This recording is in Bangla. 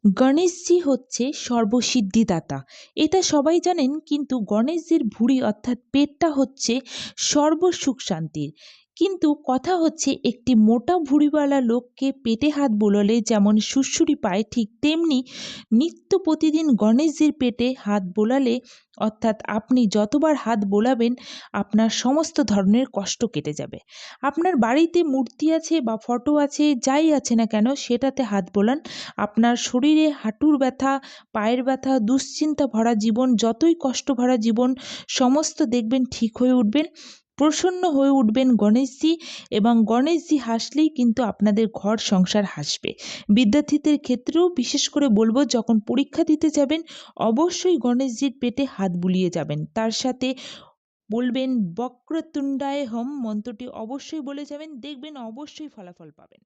গণেশজি হচ্ছে সর্বসিদ্ধিদাতা। এটা সবাই জানেন, কিন্তু গণেশজির ভুঁড়ি অর্থাৎ পেটটা হচ্ছে সর্বসুখ শান্তির। কিন্তু কথা হচ্ছে, একটি মোটা ভুঁড়িওয়ালা লোককে পেটে হাত বোলালে যেমন সুড়সুড়ি পায়, ঠিক তেমনি নিত্য প্রতিদিন গণেশজির পেটে হাত বোলালে, অর্থাৎ আপনি যতবার হাত বোলাবেন আপনার সমস্ত ধরনের কষ্ট কেটে যাবে। আপনার বাড়িতে মূর্তি আছে বা ফটো আছে, যাই আছে না কেন, সেটাতে হাত বোলান। আপনার শরীরে হাঁটুর ব্যথা, পায়ের ব্যথা, দুশ্চিন্তা ভরা জীবন, যতই কষ্ট ভরা জীবন, সমস্ত দেখবেন ঠিক হয়ে উঠবেন। প্রসন্ন হয়ে উঠবেন গণেশজি, এবং গণেশজি হাসলেই কিন্তু আপনাদের ঘর সংসার হাসবে। বিদ্যার্থীদের ক্ষেত্রেও বিশেষ করে বলবো, যখন পরীক্ষা দিতে যাবেন অবশ্যই গণেশজির পেটে হাত বুলিয়ে যাবেন। তার সাথে বলবেন বক্রতুণ্ডায় হম মন্ত্রটি অবশ্যই বলে যাবেন, দেখবেন অবশ্যই ফলাফল পাবেন।